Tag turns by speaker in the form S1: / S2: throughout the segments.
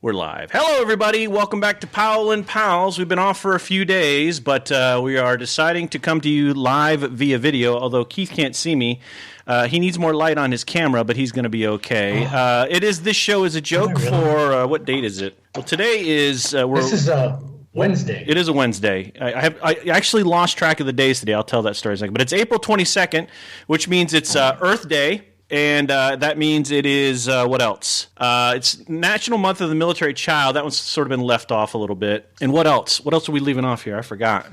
S1: We're live. Hello, everybody. Welcome back to Powell and Pals. We've been off for a few days, but we are deciding to come to you live via video, although Keith can't see me. He needs more light on his camera, but he's going to be okay. This show is a joke for, what date is it? Well, today is...
S2: this is Wednesday.
S1: It is a Wednesday. I actually lost track of the days today. I'll tell that story in a second. But it's April 22nd, which means it's Earth Day. And that means it is, what else? It's National Month of the Military Child. That one's sort of been left off a little bit. And what else? What else are we leaving off here? I forgot.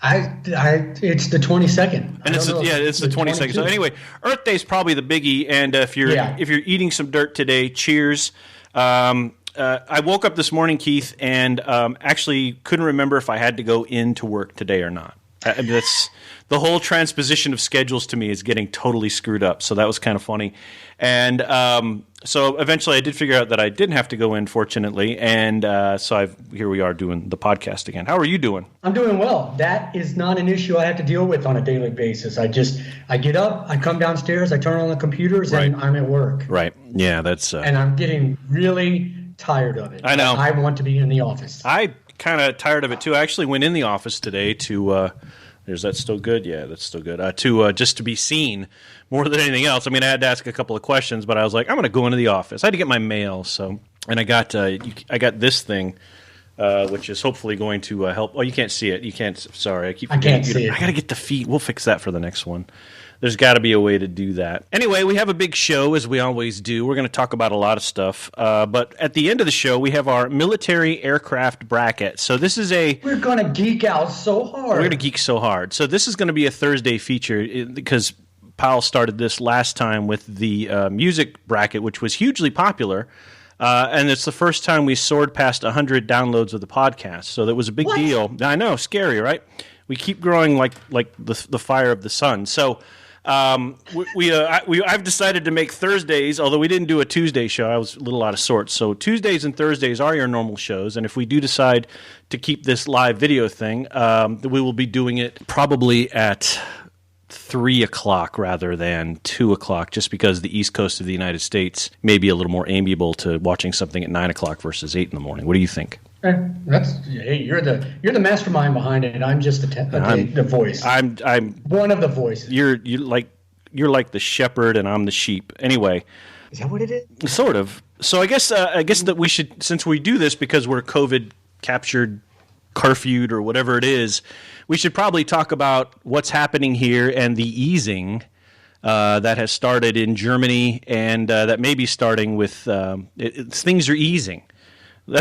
S2: It's the 22nd.
S1: And it's the 22nd. So anyway, Earth Day is probably the biggie. And if you're eating some dirt today, cheers. I woke up this morning, Keith, and actually couldn't remember if I had to go into work today or not. That's the whole transposition of schedules to me is getting totally screwed up. So that was kind of funny. And so eventually I did figure out that I didn't have to go in, fortunately. And so here we are doing the podcast again. How are you doing?
S2: I'm doing well. That is not an issue I have to deal with on a daily basis. I get up, I come downstairs, I turn on the computers, and I'm at work. Right. Yeah, that's... and I'm getting really tired of it.
S1: I know.
S2: I want to be in the office.
S1: I kind of tired of it, too. I actually went in the office today to... Is that still good? Yeah, that's still good. Just to be seen more than anything else. I mean, I had to ask a couple of questions, but I was like, I'm going to go into the office. I had to get my mail, and I got this thing, which is hopefully going to help. Oh, you can't see it. You can't. Sorry, I
S2: can't see it.
S1: I got to get the feed. We'll fix that for the next one. There's got to be a way to do that. Anyway, we have a big show, as we always do. We're going to talk about a lot of stuff. But at the end of the show, we have our military aircraft bracket. So this is
S2: We're going to geek out so hard.
S1: We're going to geek so hard. So this is going to be a Thursday feature because Powell started this last time with the music bracket, which was hugely popular. And it's the first time we soared past 100 downloads of the podcast. So that was a big deal. I know, scary, right? We keep growing like the fire of the sun. So... I've decided to make Thursdays, although we didn't do a Tuesday show. I was a little out of sorts. So Tuesdays and Thursdays are your normal shows. And if we do decide to keep this live video thing, we will be doing it probably at 3 o'clock rather than 2 o'clock, just because the East Coast of the United States may be a little more amiable to watching something at 9 o'clock versus 8 in the morning. What do you think?
S2: You're the mastermind behind it. I'm just the voice.
S1: I'm
S2: one of the voices.
S1: You're like the shepherd and I'm the sheep. Anyway,
S2: is that what it is?
S1: Sort of. So I guess that we should, since we do this because we're COVID captured, curfewed or whatever it is, we should probably talk about what's happening here and the easing that has started in Germany and that may be starting with things are easing.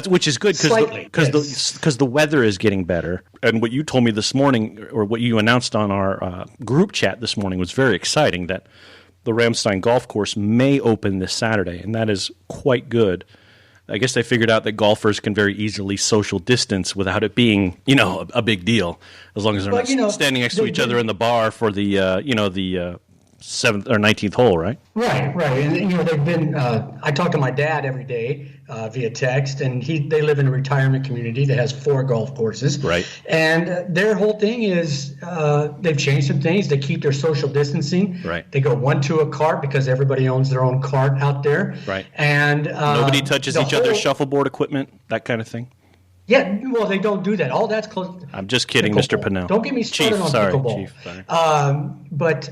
S1: Which is good because the weather is getting better. And what you told me this morning, or what you announced on our group chat this morning, was very exciting. That the Ramstein golf course may open this Saturday, and that is quite good. I guess they figured out that golfers can very easily social distance without it being, a big deal, as long as they're not standing next to each other in the bar for the 7th or 19th hole, right?
S2: Right. And they've been. I talk to my dad every day via text, and they live in a retirement community that has 4 golf courses.
S1: Right.
S2: And their whole thing is they've changed some things. They keep their social distancing.
S1: Right.
S2: They go 1 to a cart because everybody owns their own cart out there.
S1: Right.
S2: And
S1: nobody touches each other's shuffleboard equipment, that kind of thing.
S2: Yeah, well, they don't do that. All that's close.
S1: I'm just kidding, Mr. Pinnell.
S2: Don't get me started on pickleball.
S1: Chief, sorry.
S2: But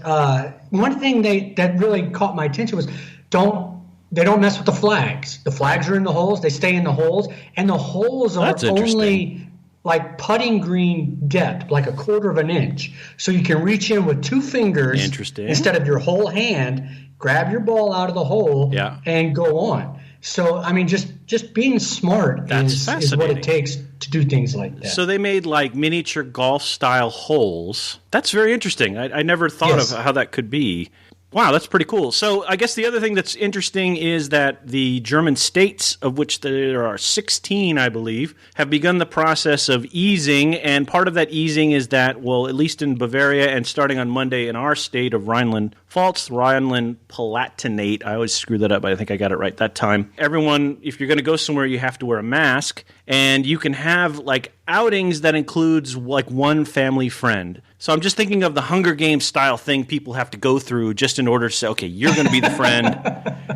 S2: one thing that really caught my attention was they don't mess with the flags. The flags are in the holes. They stay in the holes, and the holes are only like putting green depth, like 1/4 of an inch. So you can reach in with 2 fingers instead of your whole hand, grab your ball out of the hole, and go on. So, I mean, just being smart is what it takes to do things like that.
S1: So they made like miniature golf-style holes. That's very interesting. I never thought of how that could be. Wow, that's pretty cool. So I guess the other thing that's interesting is that the German states, of which there are 16, I believe, have begun the process of easing. And part of that easing is that, well, at least in Bavaria and starting on Monday in our state of Rhineland false Rhineland-Palatinate. I always screw that up, but I think I got it right that time. Everyone, if you're going to go somewhere, you have to wear a mask, and you can have like outings that includes like one family friend. So I'm just thinking of the Hunger Games style thing people have to go through just in order to say, okay, you're going to be the friend.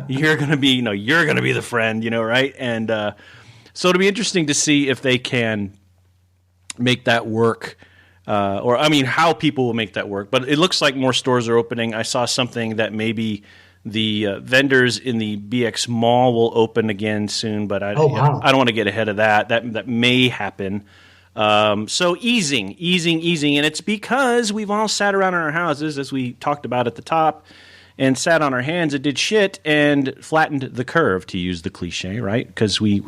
S1: You're going to be the friend, right? And so it'll be interesting to see if they can make that work. How people will make that work. But it looks like more stores are opening. I saw something that maybe the vendors in the BX Mall will open again soon, but I don't want to get ahead of that. That may happen. So easing. And it's because we've all sat around in our houses, as we talked about at the top, and sat on our hands and did shit and flattened the curve, to use the cliche, right? Because we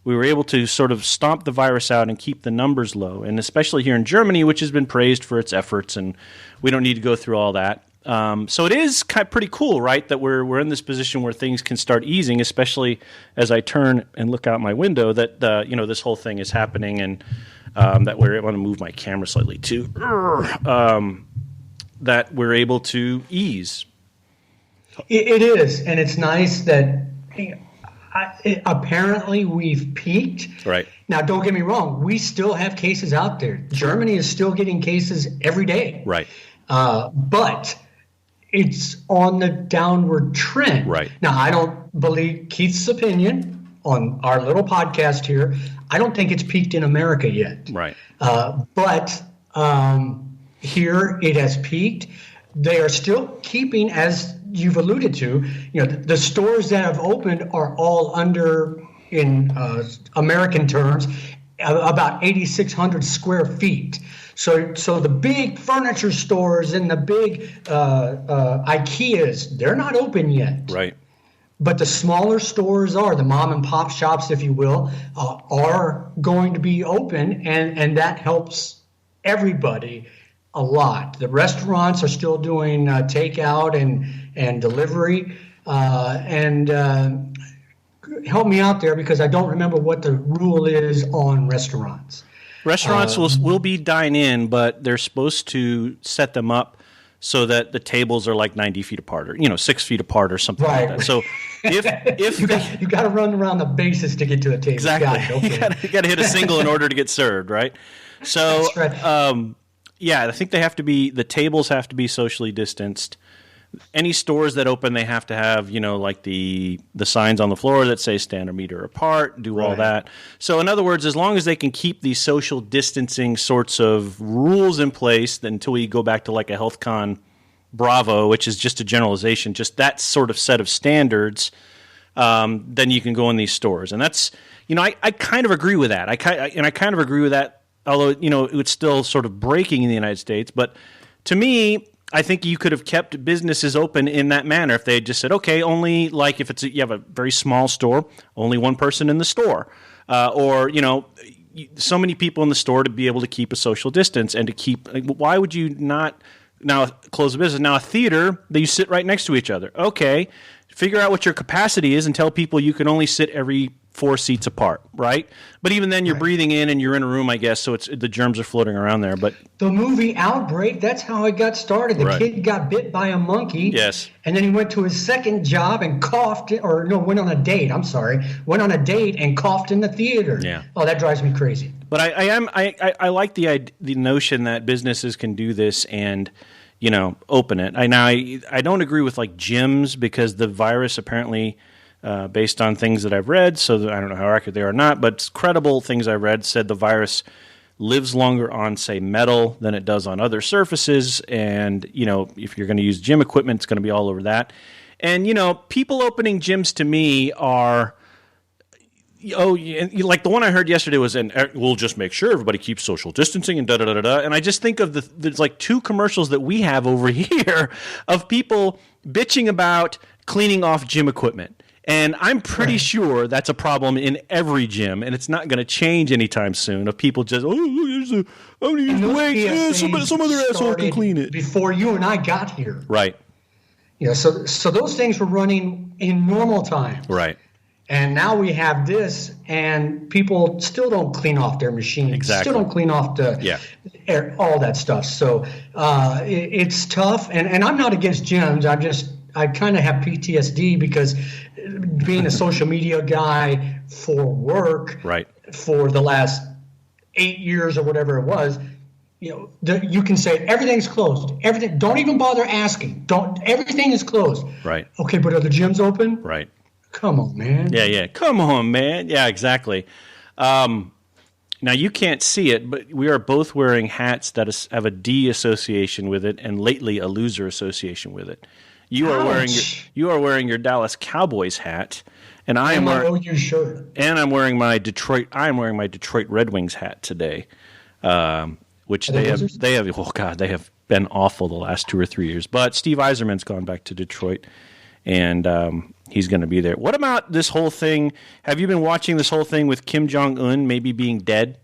S1: were able to sort of stomp the virus out and keep the numbers low, and especially here in Germany, which has been praised for its efforts, and we don't need to go through all that. So it is pretty cool, right, that we're in this position where things can start easing, especially as I turn and look out my window that this whole thing is happening, and that we're able to move my camera slightly too. That we're able to ease.
S2: It is, and it's nice that. Apparently we've peaked.
S1: Right.
S2: Now, don't get me wrong. We still have cases out there. Germany is still getting cases every day.
S1: Right.
S2: But it's on the downward trend.
S1: Right.
S2: Now, I don't believe Keith's opinion on our little podcast here. I don't think it's peaked in America yet.
S1: Right.
S2: But here it has peaked. They are still keeping, as you've alluded to, the stores that have opened are all under, in American terms, about 8,600 square feet. So the big furniture stores and the big IKEAs, they're not open yet.
S1: Right.
S2: But the smaller stores are, the mom and pop shops, if you will, are going to be open, and that helps everybody a lot. The restaurants are still doing takeout and delivery, and help me out there because I don't remember what the rule is on restaurants.
S1: Restaurants will be dine-in, but they're supposed to set them up so that the tables are like 90 feet apart, or 6 feet apart, or something like that. So if
S2: you got to run around the bases to get to a table.
S1: Exactly, you got to hit a single in order to get served, right? So
S2: that's right.
S1: Yeah, I think the tables have to be socially distanced. Any stores that open, they have to have, like the signs on the floor that say stand a meter apart, do all that. So in other words, as long as they can keep these social distancing sorts of rules in place until we go back to like a HealthCon Bravo, which is just a generalization, just that sort of set of standards, then you can go in these stores. And that's, I kind of agree with that. I kind of agree with that. Although, it's still sort of breaking in the United States. But to me, I think you could have kept businesses open in that manner if they had just said, okay, only like if you have a very small store, only one person in the store. Or, so many people in the store to be able to keep a social distance and to keep – why would you not now close the business? Now a theater, you sit right next to each other. Okay, figure out what your capacity is and tell people you can only sit every 4 seats apart, right? But even then, you're breathing in and you're in a room, I guess, so the germs are floating around there. But
S2: the movie Outbreak, that's how it got started. The kid got bit by a monkey.
S1: Yes.
S2: And then he went to his second job and went on a date. Went on a date and coughed in the theater.
S1: Yeah.
S2: Oh, that drives me crazy.
S1: But I like the notion that businesses can do this and open it. I don't agree with like gyms because the virus apparently. Based on things that I've read, so I don't know how accurate they are or not, but credible things I've read said the virus lives longer on, say, metal than it does on other surfaces, and, if you're going to use gym equipment, it's going to be all over that. And, people opening gyms to me are, like the one I heard yesterday was, and we'll just make sure everybody keeps social distancing and da-da-da-da-da, and I just think of there's like 2 commercials that we have over here of people bitching about cleaning off gym equipment. And I'm pretty sure that's a problem in every gym, and it's not going to change anytime soon. Of people just, I'm going to use the weight. Some other asshole can clean it.
S2: Before you and I got here,
S1: right?
S2: So those things were running in normal times,
S1: right?
S2: And now we have this, and people still don't clean off their machines.
S1: Exactly.
S2: Still don't clean off all that stuff. So it's tough, and I'm not against gyms. I kind of have PTSD because being a social media guy for work for the last 8 years or whatever it was, you can say everything's closed. Everything. Don't even bother asking. Everything is closed.
S1: Right.
S2: Okay, but are the gyms open?
S1: Right.
S2: Come on, man.
S1: Yeah. Come on, man. Yeah, exactly. Now, you can't see it, but we are both wearing hats that have a D association with it and lately a loser association with it. You are wearing your Dallas Cowboys hat, and I'm wearing
S2: OU shirt.
S1: And I'm wearing my Detroit Red Wings hat today. Which they have been awful the last 2 or 3 years. But Steve Yzerman's gone back to Detroit, and he's going to be there. What about this whole thing? Have you been watching this whole thing with Kim Jong-un maybe being dead?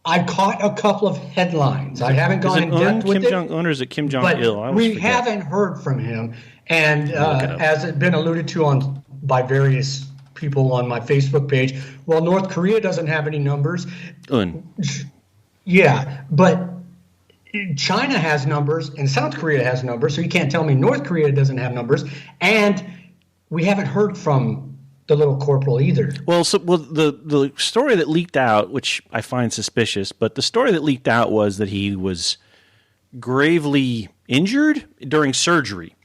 S2: I caught a couple of headlines. I haven't gone in depth with it.
S1: Kim Jong-un or is it Kim Jong-il?
S2: We haven't heard from him. And as it's been alluded to by various people on my Facebook page, well, North Korea doesn't have any numbers. Yeah, but China has numbers and South Korea has numbers, so you can't tell me North Korea doesn't have numbers. And we haven't heard from the little corporal either.
S1: Well, the story that leaked out, which I find suspicious, but the story that leaked out was that he was gravely injured during surgery.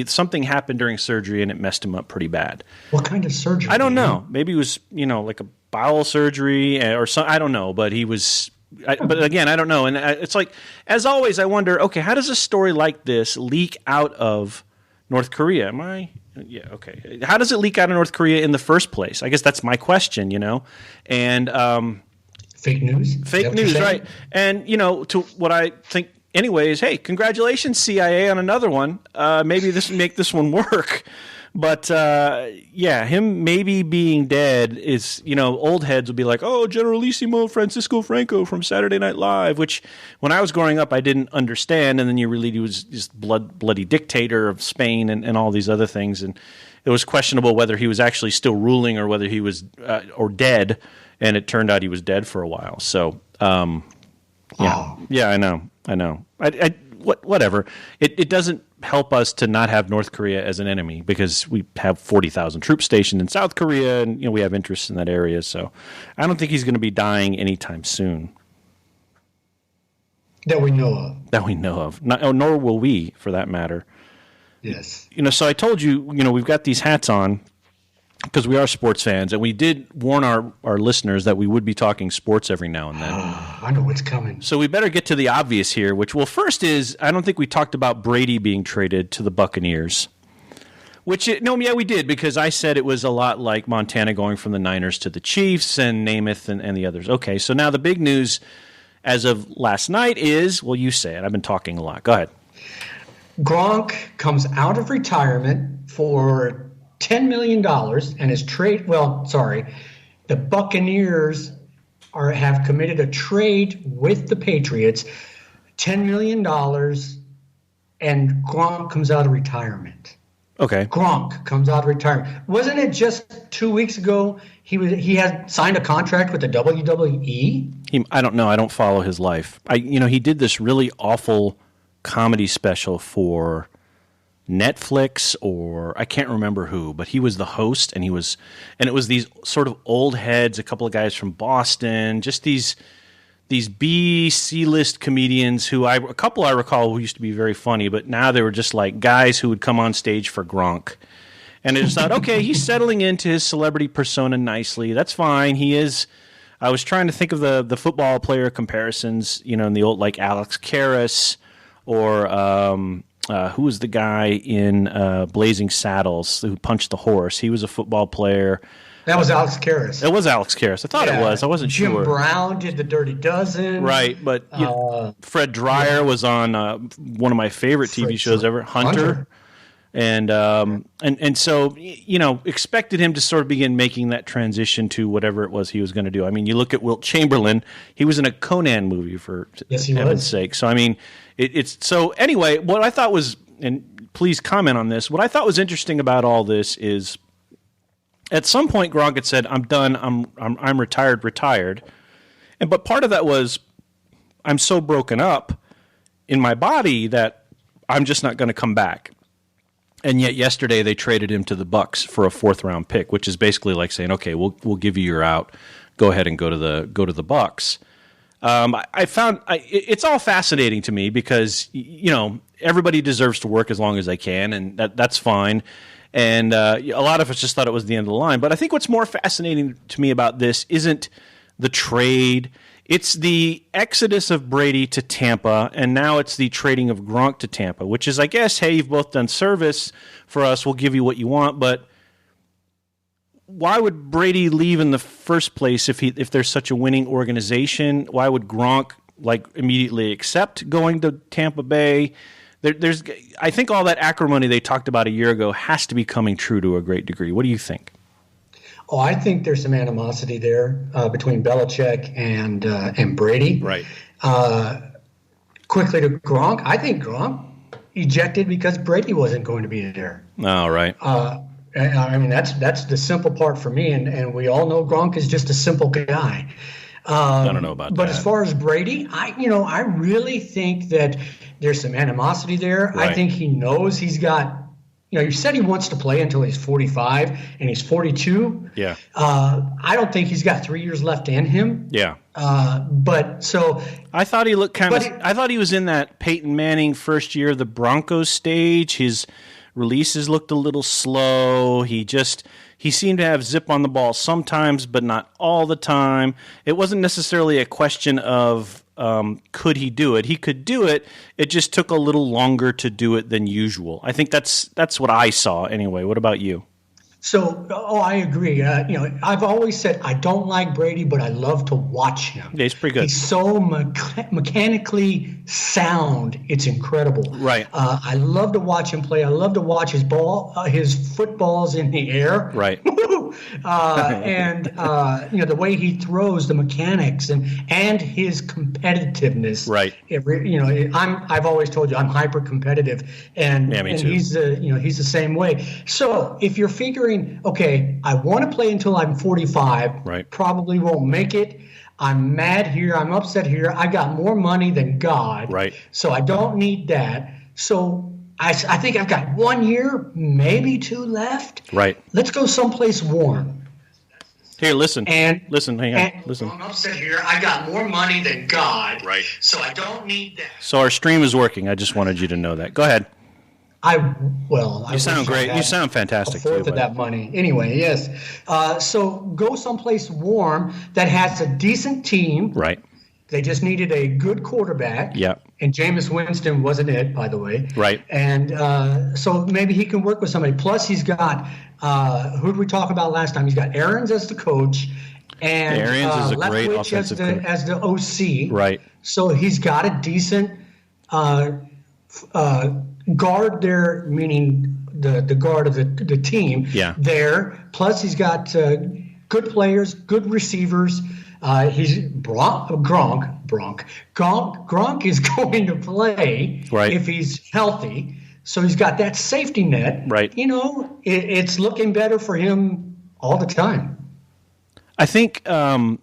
S1: Something happened during surgery and it messed him up pretty bad.
S2: What kind of surgery?
S1: I don't know. Maybe it was, like a bowel surgery or something. I don't know, but he was. But again, I don't know. And it's like, as always, I wonder, okay, how does a story like this leak out of North Korea? Yeah, okay. How does it leak out of North Korea in the first place? I guess that's my question, And
S2: fake news.
S1: Fake news, right? And to what I think. Anyways, hey, congratulations, CIA, on another one. Maybe this will make this one work. But, him maybe being dead is, old heads will be like, oh, Generalissimo Francisco Franco from Saturday Night Live, which when I was growing up I didn't understand. And then you realize he was this bloody dictator of Spain and all these other things. And it was questionable whether he was actually still ruling or whether he was or dead. And it turned out he was dead for a while. So, yeah, I know. Whatever. It doesn't help us to not have North Korea as an enemy because we have 40,000 troops stationed in South Korea, and we have interests in that area. So I don't think he's going to be dying anytime soon.
S2: That we know of.
S1: Nor will we, for that matter.
S2: Yes.
S1: So I told you, we've got these hats on because we are sports fans, and we did warn our listeners that we would be talking sports every now and then.
S2: I know what's coming.
S1: So we better get to the obvious here, which, first is, I don't think we talked about Brady being traded to the Buccaneers. We did, because I said it was a lot like Montana going from the Niners to the Chiefs and Namath and the others. Okay, so now the big news as of last night is, well, you say it. I've been talking a lot. Go ahead.
S2: Gronk comes out of retirement for $10 million and is the Buccaneers have committed a trade with the Patriots, $10 million, and Gronk comes out of retirement.
S1: Okay.
S2: Gronk comes out of retirement. Wasn't it just 2 weeks ago he had signed a contract with the WWE?
S1: I don't know. I don't follow his life. He did this really awful comedy special for Netflix or I can't remember who, but he was the host and it was these sort of old heads, a couple of guys from Boston, just these C-list comedians a couple I recall who used to be very funny, but now they were just like guys who would come on stage for Gronk. And I just thought, okay, he's settling into his celebrity persona nicely. That's fine. He is. I was trying to think of the football player comparisons, in the old, like Alex Karras or who was the guy in Blazing Saddles who punched the horse? He was a football player.
S2: That was Alex Karras.
S1: It was Alex Karras. I thought it was. I wasn't
S2: Jim
S1: sure.
S2: Jim Brown did the Dirty Dozen.
S1: Right, but Fred Dreyer was on one of my favorite TV shows ever, Hunter. And so, expected him to sort of begin making that transition to whatever it was he was going to do. I mean, you look at Wilt Chamberlain. He was in a Conan movie, for heaven's sake. So, I mean, so anyway, what I thought was, and please comment on this, what I thought was interesting about all this is at some point Gronk had said, I'm done, I'm retired. But part of that was I'm so broken up in my body that I'm just not going to come back. And yet yesterday they traded him to the Bucks for a 4th-round pick, which is basically like saying, okay, we'll give you your out. Go ahead and go to the Bucks. I found it's all fascinating to me because everybody deserves to work as long as they can, and that's fine. And a lot of us just thought it was the end of the line. But I think what's more fascinating to me about this isn't the trade. It's the exodus of Brady to Tampa, and now it's the trading of Gronk to Tampa, which is, I guess, hey, you've both done service for us. We'll give you what you want. But why would Brady leave in the first place if there's such a winning organization? Why would Gronk immediately accept going to Tampa Bay? I think all that acrimony they talked about a year ago has to be coming true to a great degree. What do you think?
S2: Oh, I think there's some animosity there between Belichick and Brady.
S1: Right.
S2: Quickly to Gronk. I think Gronk ejected because Brady wasn't going to be there.
S1: Oh, right.
S2: I mean, that's the simple part for me, and we all know Gronk is just a simple guy.
S1: I don't know about that.
S2: But as far as Brady, I really think that there's some animosity there.
S1: Right.
S2: I think he knows he's got. He said he wants to play until he's 45, and he's 42.
S1: Yeah.
S2: I don't think he's got 3 years left in him.
S1: Yeah.
S2: But so
S1: I thought he looked I thought he was in that Peyton Manning first year of the Broncos stage. His releases looked a little slow. He seemed to have zip on the ball sometimes, but not all the time. It wasn't necessarily a question of could he do it. He could do it. It just took a little longer to do it than usual. I think that's what I saw anyway. What about you?
S2: So, I agree. I've always said I don't like Brady, but I love to watch him.
S1: Yeah, he's pretty good.
S2: He's so mechanically sound. It's incredible.
S1: Right.
S2: I love to watch him play. I love to watch his footballs in the air.
S1: Right.
S2: And the way he throws, the mechanics, and his competitiveness.
S1: Right.
S2: I've always told you I'm hyper competitive, and
S1: me too.
S2: he's the same way. So if you're figuring, okay, I want to play until I'm 45.
S1: Right.
S2: Probably won't make it. I'm mad here. I'm upset here. I got more money than God.
S1: Right.
S2: So I don't need that. So I think I've got 1 year, maybe 2 left.
S1: Right.
S2: Let's go someplace warm.
S1: Here, listen.
S2: Hang
S1: on. Listen.
S2: I'm upset here. I got more money than God.
S1: Right.
S2: So I don't need that.
S1: So our stream is working. I just wanted you to know that. Go ahead.
S2: You
S1: sound great. You sound fantastic.
S2: A fourth of that money. Anyway, yes. So go someplace warm that has a decent team.
S1: Right.
S2: They just needed a good quarterback.
S1: Yeah.
S2: And Jameis Winston wasn't it, by the way.
S1: Right.
S2: And so maybe he can work with somebody. Plus, he's got who did we talk about last time? He's got Arians as the coach. And
S1: Arians is a great
S2: Leftwich
S1: offensive coach.
S2: as the OC.
S1: Right.
S2: So he's got a decent guard there, meaning the guard of the team there. Plus, he's got good players, good receivers. He's Gronk is going to play if he's healthy. So he's got that safety net.
S1: Right.
S2: It's looking better for him all the time.
S1: I think, and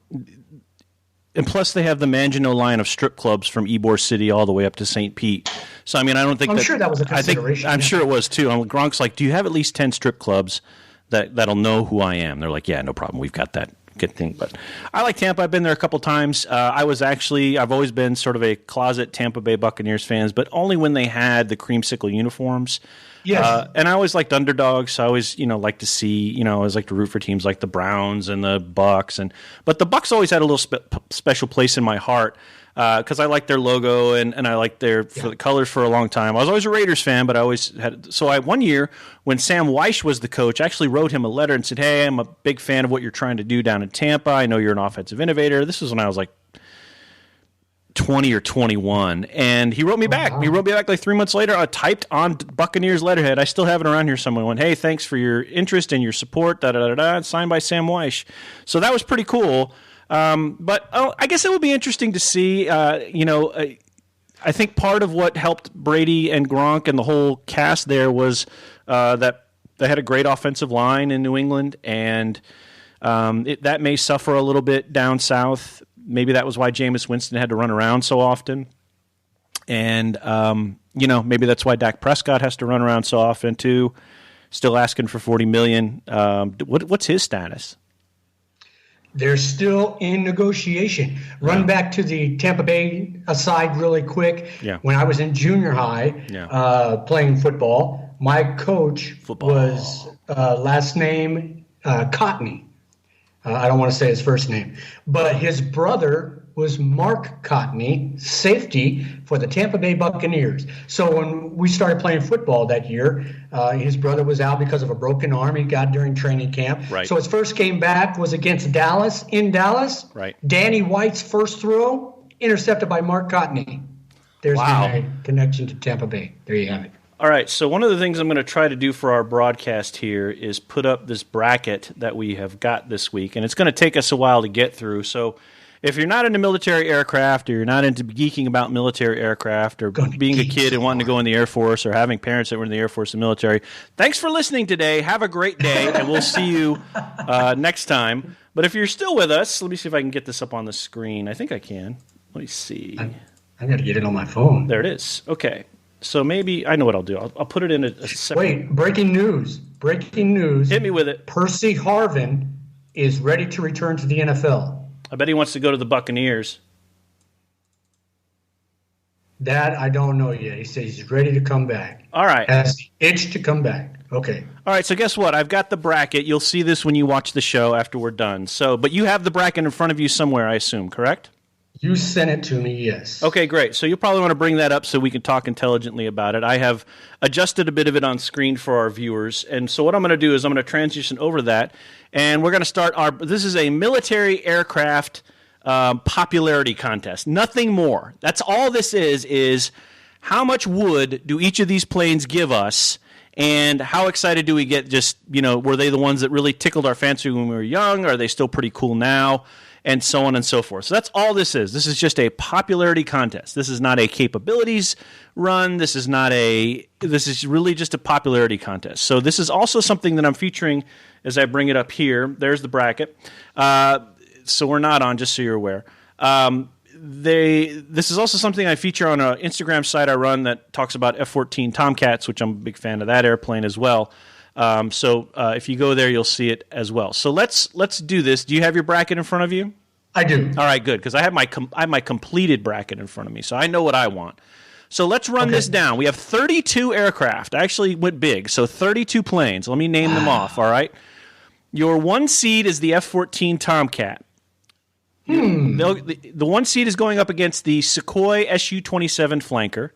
S1: plus they have the Maginot line of strip clubs from Ybor City all the way up to St. Pete. So, I mean, I don't think
S2: I'm sure that was a consideration.
S1: I'm sure it was, too. Gronk's like, do you have at least 10 strip clubs that'll know who I am? They're like, yeah, no problem. We've got that. Good thing. But I like Tampa. I've been there a couple times. I've always been sort of a closet Tampa Bay Buccaneers fans, but only when they had the creamsicle uniforms.
S2: Yes.
S1: And I always liked underdogs. So I always, like to see, I always like to root for teams like the Browns and the Bucks. But the Bucks always had a little special place in my heart because I liked their logo and I liked the colors for a long time. I was always a Raiders fan, but I always had. So one year when Sam Weish was the coach, I actually wrote him a letter and said, "Hey, I'm a big fan of what you're trying to do down in Tampa. I know you're an offensive innovator." This was when I was like 20 or 21, and he wrote me back. He wrote me back like 3 months later. I typed on Buccaneers letterhead. I still have it around here somewhere. Went, "Hey, thanks for your interest and your support." Signed by Sam Weish. So that was pretty cool. But I guess it will be interesting to see. I think part of what helped Brady and Gronk and the whole cast there was that they had a great offensive line in New England, and that may suffer a little bit down south. Maybe that was why Jameis Winston had to run around so often. And, maybe that's why Dak Prescott has to run around so often, too. Still asking for $40 million. What's his status?
S2: They're still in negotiation. Run back to the Tampa Bay aside really quick.
S1: Yeah.
S2: When I was in junior high playing football, my coach was last name Cotney. I don't want to say his first name. But his brother was Mark Cotney, safety for the Tampa Bay Buccaneers. So when we started playing football that year, his brother was out because of a broken arm he got during training camp.
S1: Right.
S2: So his first game back was against Dallas, in Dallas.
S1: Right.
S2: Danny White's first throw, intercepted by Mark Cotney. There's my connection to Tampa Bay. There you have it.
S1: All right, so one of the things I'm going to try to do for our broadcast here is put up this bracket that we have got this week, and it's going to take us a while to get through. So if you're not into military aircraft, or you're not into geeking about military aircraft, or being a kid and wanting to go in the Air Force, or having parents that were in the Air Force and military, thanks for listening today. Have a great day, and we'll see you next time. But if you're still with us, let me see if I can get this up on the screen. I think I can. Let me see.
S2: I got to get it on my phone.
S1: There it is. Okay. So maybe I know what I'll do. I'll put it in a separate.
S2: Wait, breaking news. Breaking news.
S1: Hit me with it.
S2: Percy Harvin is ready to return to the NFL.
S1: I bet he wants to go to the Buccaneers.
S2: That I don't know yet. He says he's ready to come back.
S1: All right.
S2: Has the itch to come back. Okay.
S1: All right, so guess what? I've got the bracket. You'll see this when you watch the show after we're done. But you have the bracket in front of you somewhere, I assume, correct?
S2: You sent it to me, yes.
S1: Okay, great. So you'll probably want to bring that up so we can talk intelligently about it. I have adjusted a bit of it on screen for our viewers. And so what I'm going to do is I'm going to transition over that. And we're going to start this is a military aircraft popularity contest. Nothing more. That's all this is how much wood do each of these planes give us? And how excited do we get were they the ones that really tickled our fancy when we were young? Are they still pretty cool now? And so on and so forth. So that's all this is. This is just a popularity contest. This is not a capabilities run. This is really just a popularity contest. So this is also something that I'm featuring as I bring it up here. There's the bracket. So we're not on, just so you're aware. This is also something I feature on an Instagram site I run that talks about F-14 Tomcats, which I'm a big fan of that airplane as well. So if you go there, you'll see it as well. So let's do this. Do you have your bracket in front of you?
S2: I do.
S1: All right, good, because I have my completed bracket in front of me, so I know what I want. So let's run this down. We have 32 aircraft. I actually went big, so 32 planes. Let me name them off, all right? Your 1 seed is the F-14 Tomcat. The 1 seed is going up against the Sukhoi Su-27 Flanker.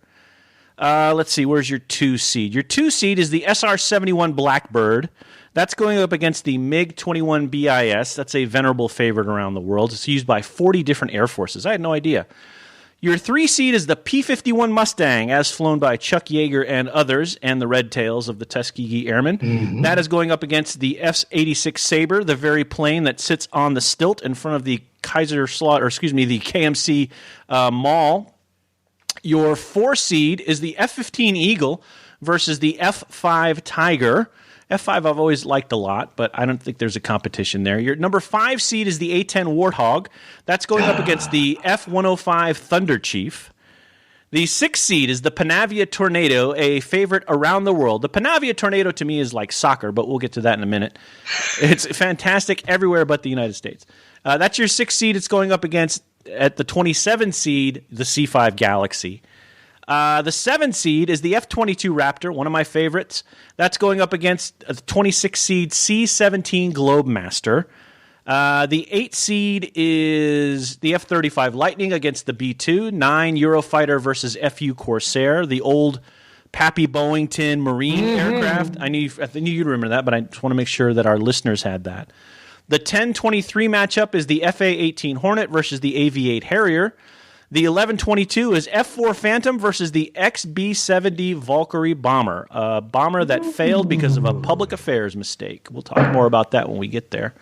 S1: Let's see, where's your 2 seed? Your 2 seed is the SR-71 Blackbird. That's going up against the MiG-21 BIS. That's a venerable favorite around the world. It's used by 40 different air forces. I had no idea. Your 3 seed is the P-51 Mustang, as flown by Chuck Yeager and others, and the Red Tails of the Tuskegee Airmen. Mm-hmm. That is going up against the F-86 Sabre, the very plane that sits on the stilt in front of the the KMC Mall. Your 4 seed is the F-15 Eagle versus the F-5 Tiger. F-5 I've always liked a lot, but I don't think there's a competition there. Your number 5 seed is the A-10 Warthog. That's going up against the F-105 Thunder Chief. The 6th seed is the Panavia Tornado, a favorite around the world. The Panavia Tornado to me is like soccer, but we'll get to that in a minute. It's fantastic everywhere but the United States. That's your 6th seed. It's going up against, at the 27 seed, the C-5 Galaxy. The 7 seed is the F-22 Raptor, one of my favorites. That's going up against the 26 seed C-17 Globemaster. The 8 seed is the F-35 Lightning against the B-2. 9 Eurofighter versus FU Corsair, the old Pappy Boeington Marine aircraft. I knew you'd remember that, but I just want to make sure that our listeners had that. The 10-23 matchup is the FA-18 Hornet versus the AV-8 Harrier. The 11-22 is F-4 Phantom versus the XB-70 Valkyrie Bomber, a bomber that failed because of a public affairs mistake. We'll talk more about that when we get there.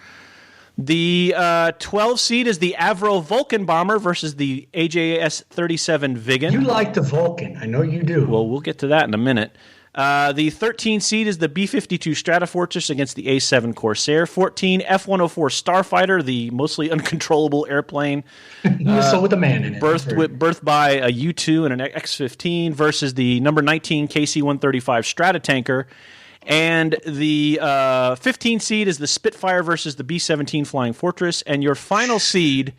S1: The 12 seed is the Avro Vulcan Bomber versus the AJS-37 Viggen.
S2: You like the Vulcan. I know you do.
S1: Well, we'll get to that in a minute. The 13 seed is the B-52 Stratofortress against the A-7 Corsair. 14, F-104 Starfighter, the mostly uncontrollable airplane.
S2: So with a man in it.
S1: Birthed by a U-2 and an X-15 versus the number 19 KC-135 Stratotanker. And the 15 seed is the Spitfire versus the B-17 Flying Fortress. And your final seed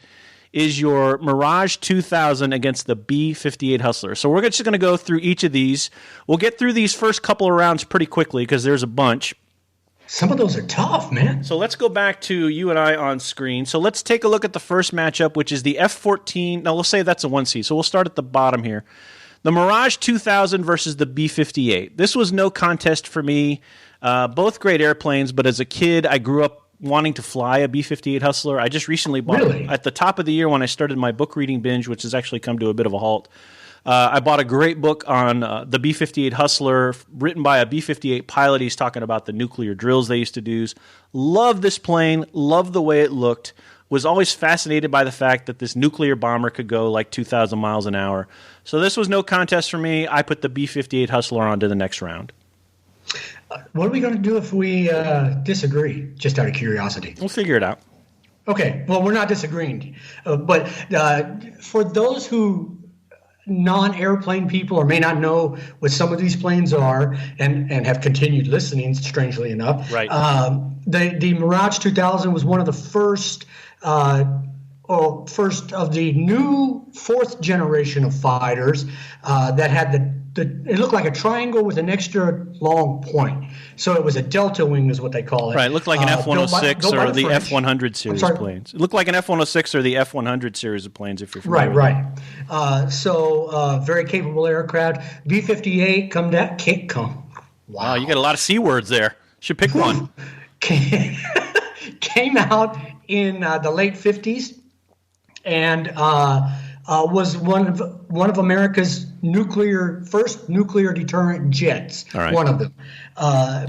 S1: is your Mirage 2000 against the B-58 Hustler. So we're just going to go through each of these. We'll get through these first couple of rounds pretty quickly because there's a bunch.
S2: Some of those are tough, man.
S1: So let's go back to you and I on screen. So let's take a look at the first matchup, which is the F-14. Now, we'll say that's a 1 seed. So we'll start at the bottom here. The Mirage 2000 versus the B-58. This was no contest for me. Both great airplanes, but as a kid, I grew up wanting to fly a B-58 Hustler. I just recently bought it at the top of the year when I started my book reading binge, which has actually come to a bit of a halt. I bought a great book on the B-58 Hustler written by a B-58 pilot. He's talking about the nuclear drills they used to do. Love this plane. Love the way it looked. Was always fascinated by the fact that this nuclear bomber could go like 2,000 miles an hour. So this was no contest for me. I put the B-58 Hustler on to the next round.
S2: What are we going to do if we disagree, just out of curiosity?
S1: We'll figure it out.
S2: Okay. Well, we're not disagreeing. But for those who non-airplane people or may not know what some of these planes are and have continued listening, strangely enough,
S1: right.
S2: The Mirage 2000 was one of the first of the new fourth generation of fighters that had it looked like a triangle with an extra long point. So it was a delta wing is what they call it.
S1: Right, it looked like an F-106 or the F-100 series of planes. It looked like an F-106 or the F-100 series of planes, if you're familiar with
S2: Right. So very capable aircraft. B-58 come.
S1: Wow, you got a lot of C words there. Should pick one.
S2: Came out in the late 50s and was one of America's first nuclear deterrent jets.
S1: All right.
S2: One of them.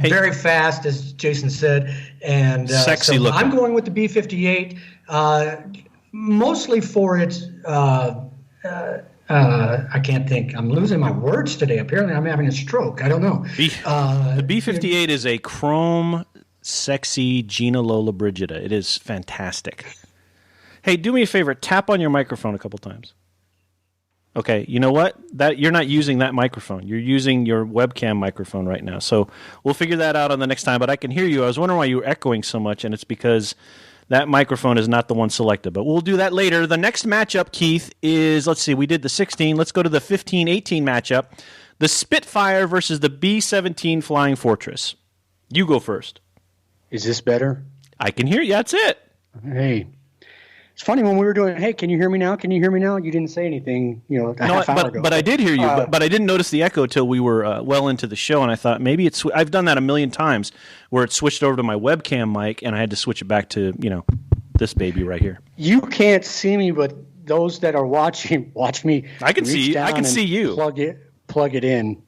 S2: Very fast, as Jason said, and
S1: sexy looking.
S2: I'm going with the B-58, mostly for its. I can't think. I'm losing my words today. Apparently, I'm having a stroke. I don't know.
S1: The B-58 is a chrome, sexy Gina Lola Brigida. It is fantastic. Hey, do me a favor. Tap on your microphone a couple times. Okay, you know what? You're not using that microphone. You're using your webcam microphone right now. So we'll figure that out on the next time. But I can hear you. I was wondering why you were echoing so much, and it's because that microphone is not the one selected. But we'll do that later. The next matchup, Keith, is, let's see, we did the 16. Let's go to the 15-18 matchup. The Spitfire versus the B-17 Flying Fortress. You go first.
S3: Is this better?
S1: I can hear you. That's it.
S3: Hey. It's funny when we were doing, hey, can you hear me now? Can you hear me now? You didn't say anything, half hour ago.
S1: But I did hear you, but I didn't notice the echo till we were well into the show, and I thought maybe it's. I've done that a million times where it switched over to my webcam mic, and I had to switch it back to, this baby right here.
S3: You can't see me, but those that are watching, watch me.
S1: I can see you. I can see you.
S3: Plug it in.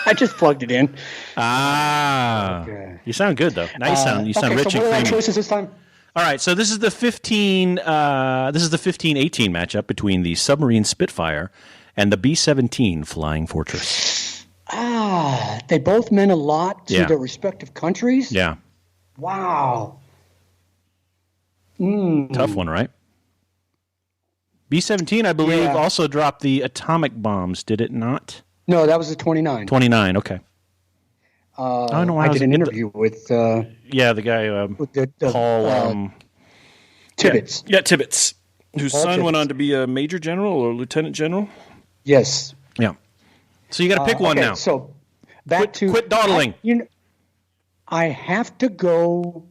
S3: I just plugged it in.
S1: Okay. You sound good though. Now you sound rich and creamy.
S3: What are our choices this time?
S1: All right, so this is the 15-18 matchup between the submarine Spitfire and the B-17 Flying Fortress.
S3: They both meant a lot to their respective countries?
S1: Yeah.
S3: Wow.
S1: Tough one, right? B-17, I believe, also dropped the atomic bombs, did it not?
S3: No, that was the 29.
S1: 29, okay.
S3: I did an interview with the
S1: guy Paul
S3: Tibbets.
S1: Yeah, Tibbets, whose
S3: Paul
S1: son
S3: Tibbets.
S1: went on to be a major general or lieutenant general.
S3: Yes.
S1: Yeah. So you got to pick one now.
S3: So
S1: quit dawdling.
S3: I have to go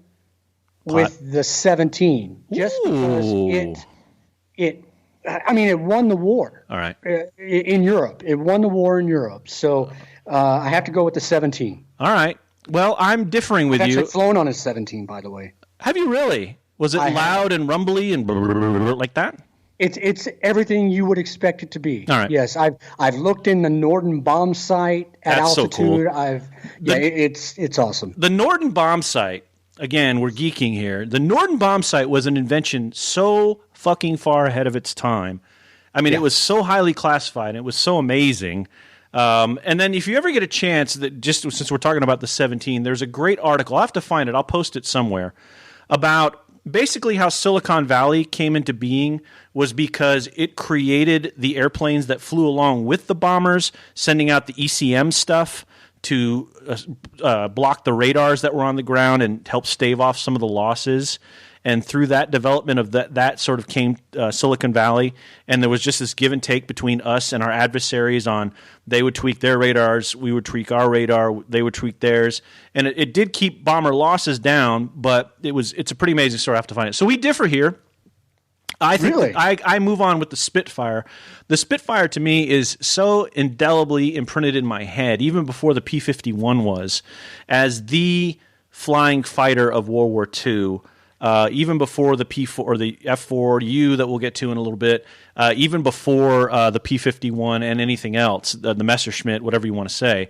S3: with the 17 just because it won the war.
S1: All right.
S3: In Europe, it won the war in Europe. So I have to go with the 17.
S1: All right. Well, I'm differing with
S3: I've
S1: you.
S3: actually flown on a 17, by the way.
S1: Have you really? Was it loud and rumbly and like that?
S3: It's everything you would expect it to be.
S1: All right.
S3: Yes, I've looked in the Norden bomb site at
S1: That's
S3: altitude.
S1: So cool.
S3: It's awesome.
S1: The Norden bomb site. Again, we're geeking here. The Norden bomb site was an invention so fucking far ahead of its time. I mean, it was so highly classified. And it was so amazing. And then if you ever get a chance, that just since we're talking about the 17, there's a great article. I'll have to find it. I'll post it somewhere about basically how Silicon Valley came into being was because it created the airplanes that flew along with the bombers, sending out the ECM stuff to block the radars that were on the ground and help stave off some of the losses. And through that development of that sort of came Silicon Valley. And there was just this give and take between us and our adversaries on they would tweak their radars, we would tweak our radar, they would tweak theirs. And it did keep bomber losses down, but it's a pretty amazing story. I have to find it. So we differ here. I think
S3: really?
S1: I move on with the Spitfire. The Spitfire to me is so indelibly imprinted in my head, even before the P-51 was, as the flying fighter of World War II. Even before the P4 or the F4U that we'll get to in a little bit, even before the P-51 and anything else, the Messerschmitt, whatever you want to say.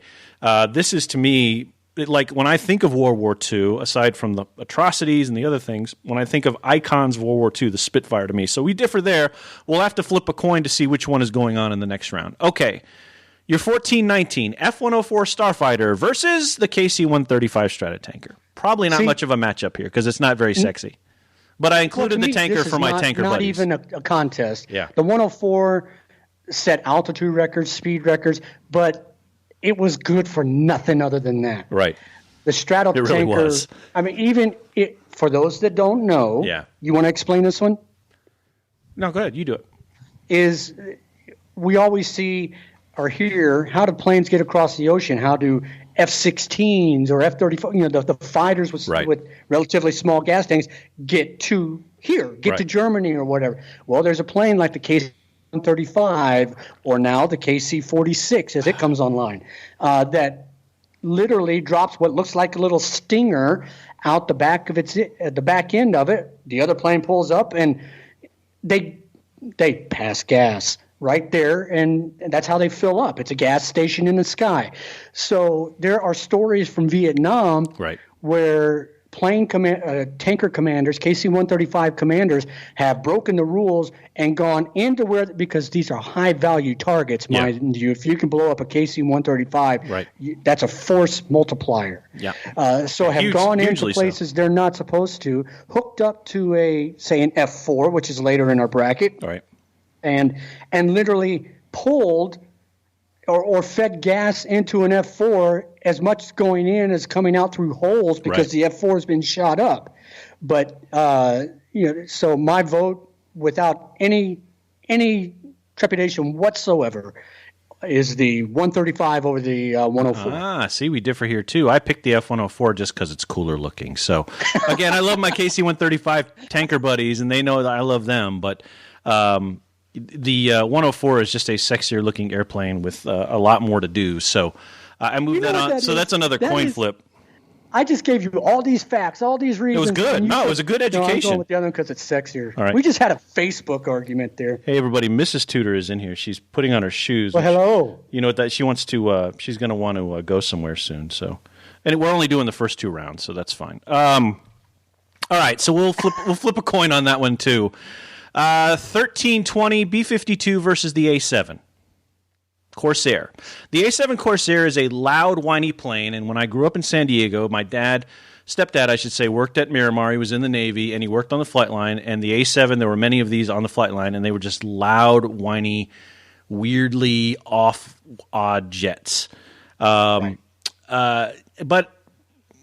S1: This is, to me, like when I think of World War II, aside from the atrocities and the other things, when I think of icons of World War II, the Spitfire to me. So we differ there. We'll have to flip a coin to see which one is going on in the next round. Okay. Your 14-19 F-104 Starfighter versus the KC-135 Stratotanker. Probably not much of a matchup here because it's not very sexy. But I included the tanker for my tanker buddies.
S3: Not even a contest.
S1: Yeah.
S3: The 104 set altitude records, speed records, but it was good for nothing other than that.
S1: Right.
S3: The Stratotanker. It
S1: really was.
S3: I mean, for those that don't know, you want to explain this one?
S1: No, go ahead. You do it.
S3: Is we always see or hear how do planes get across the ocean? How do F-16s or F-35, the fighters with relatively small gas tanks get to here, to Germany or whatever. Well, there's a plane like the KC-135 or now the KC-46 as it comes online that literally drops what looks like a little stinger out the back of at the back end of it. The other plane pulls up and they pass gas right there, and that's how they fill up. It's a gas station in the sky. So there are stories from Vietnam where tanker commanders, KC-135 commanders, have broken the rules and gone into because these are high-value targets, mind you. If you can blow up a KC-135, that's a force multiplier. So have gone into places they're not supposed to, hooked up to an F4, which is later in our bracket, and literally pulled or fed gas into an F4 as much going in as coming out through holes because the F4 has been shot up. But so my vote, without any trepidation whatsoever, is the 135 over the 104.
S1: See, we differ here too. I picked the F-104 just because it's cooler looking. So again, I love my KC-135 tanker buddies, and they know that I love them, but the 104 is just a sexier looking airplane with a lot more to do. So I moved that on. So that's another coin flip.
S3: I just gave you all these facts, all these reasons.
S1: It was good. No, it was a good education.
S3: I'm going with the other one because it's sexier.
S1: All right.
S3: We just had a Facebook argument there.
S1: Hey, everybody. Mrs. Tudor is in here. She's putting on her shoes.
S3: Well, hello.
S1: You know what? She wants to. She's going to want to go somewhere soon. So, and we're only doing the first two rounds, so that's fine. All right. So we'll flip a coin on that one too. 1320 B-52 versus the A-7 Corsair. The A-7 Corsair is a loud, whiny plane, and when I grew up in San Diego, my stepdad, I should say, worked at Miramar. He was in the Navy, and he worked on the flight line, and the A-7, there were many of these on the flight line, and they were just loud, whiny, weirdly odd jets. But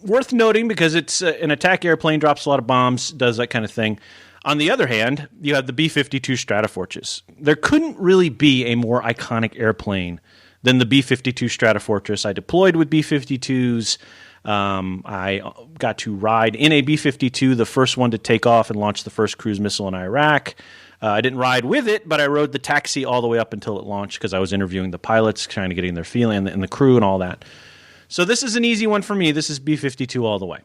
S1: worth noting because it's an attack airplane, drops a lot of bombs, does that kind of thing. On the other hand, you have the B-52 Stratofortress. There couldn't really be a more iconic airplane than the B-52 Stratofortress. I deployed with B-52s. I got to ride in a B-52, the first one to take off and launch the first cruise missile in Iraq. I didn't ride with it, but I rode the taxi all the way up until it launched because I was interviewing the pilots, trying to get in their feeling and the crew and all that. So this is an easy one for me. This is B-52 all the way.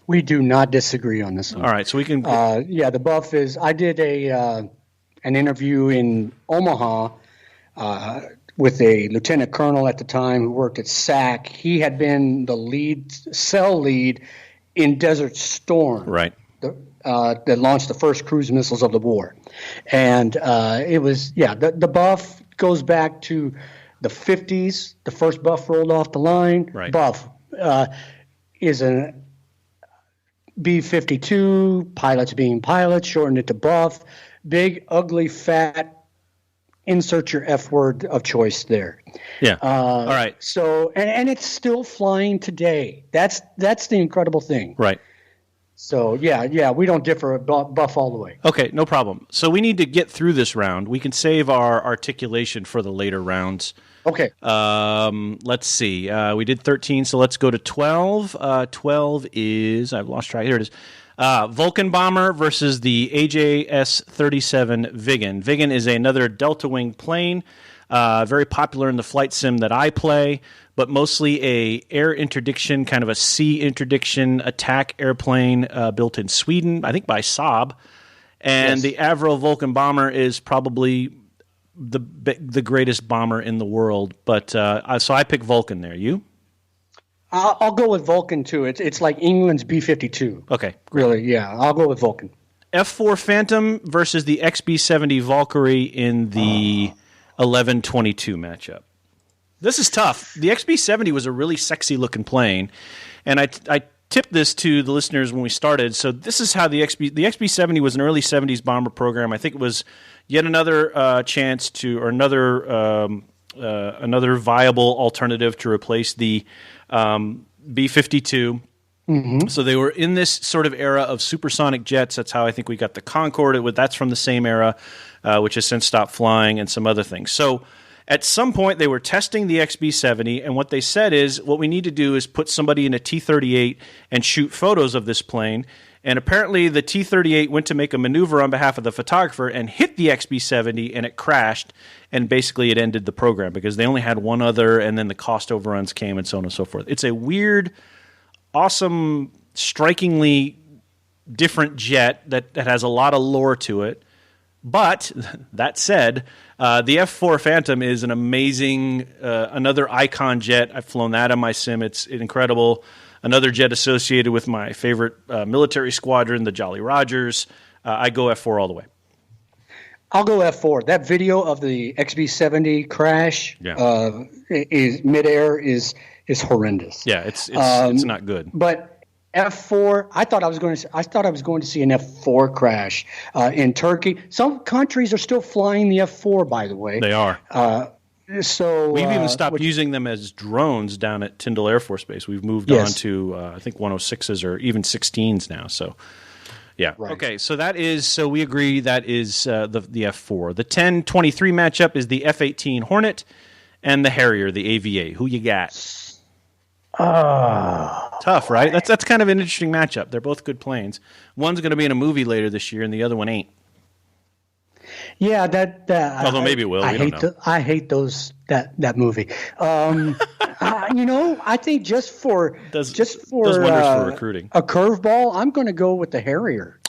S3: We do not disagree on this one.
S1: All right, so we can.
S3: The buff is. I did an interview in Omaha with a lieutenant colonel at the time who worked at SAC. He had been the cell lead in Desert Storm, that launched the first cruise missiles of the war, and it was the buff goes back to The 50s, the first Buff rolled off the line.
S1: Right.
S3: Buff is a B-52, pilots being pilots, shortened it to Buff. Big, ugly, fat, insert your F word of choice there.
S1: Yeah. All right.
S3: So, and it's still flying today. That's the incredible thing.
S1: Right.
S3: So, yeah, we don't differ at Buff all the way.
S1: Okay, no problem. So we need to get through this round. We can save our articulation for the later rounds.
S3: Okay.
S1: Let's see. We did 13, so let's go to 12. 12 is, I've lost track. Here it is. Vulcan Bomber versus the AJS-37 Viggen. Viggen is another Delta Wing plane, very popular in the flight sim that I play, but mostly a air interdiction, kind of a sea interdiction attack airplane built in Sweden, I think by Saab. And the Avro Vulcan Bomber is probably the greatest bomber in the world. But so I pick Vulcan there. You?
S3: I'll go with Vulcan too. It's like England's B-52.
S1: Okay.
S3: Really, yeah. I'll go with Vulcan.
S1: F4 Phantom versus the XB-70 Valkyrie in the 11-22 matchup. This is tough. The XB-70 was a really sexy-looking plane, and I tipped this to the listeners when we started. So this is how the XB-70 was an early 70s bomber program. I think it was yet another chance to, or another viable alternative to replace the B-52. Mm-hmm. So they were in this sort of era of supersonic jets. That's how I think we got the Concorde. That's from the same era, which has since stopped flying, and some other things. So at some point, they were testing the XB-70, and what they said is, what we need to do is put somebody in a T-38 and shoot photos of this plane. And apparently the T-38 went to make a maneuver on behalf of the photographer and hit the XB-70, and it crashed, and basically it ended the program because they only had one other, and then the cost overruns came and so on and so forth. It's a weird, awesome, strikingly different jet that has a lot of lore to it. But that said, the F4 Phantom is an amazing, another icon jet. I've flown that on my sim. It's incredible. Another jet associated with my favorite military squadron, the Jolly Rogers. I go F4 all the way.
S3: I'll go F4. That video of the XB-70 crash is midair is horrendous.
S1: Yeah, it's not good.
S3: But F4, I thought I was going to see an F4 crash in Turkey. Some countries are still flying the F4, by the way.
S1: They are.
S3: So
S1: we've even stopped using them as drones down at Tyndall Air Force Base. We've moved on to I think 106s or even 16s now. So yeah. Right. Okay, so we agree that is the F4. The 10-23 matchup is the F-18 Hornet and the Harrier, the AVA. Who you got? Tough, right? That's kind of an interesting matchup. They're both good planes. One's going to be in a movie later this year, and the other one ain't.
S3: Yeah,
S1: although maybe it will. I hate
S3: that movie. I think just for
S1: does wonders for recruiting.
S3: A curveball, I'm going to go with the Harrier.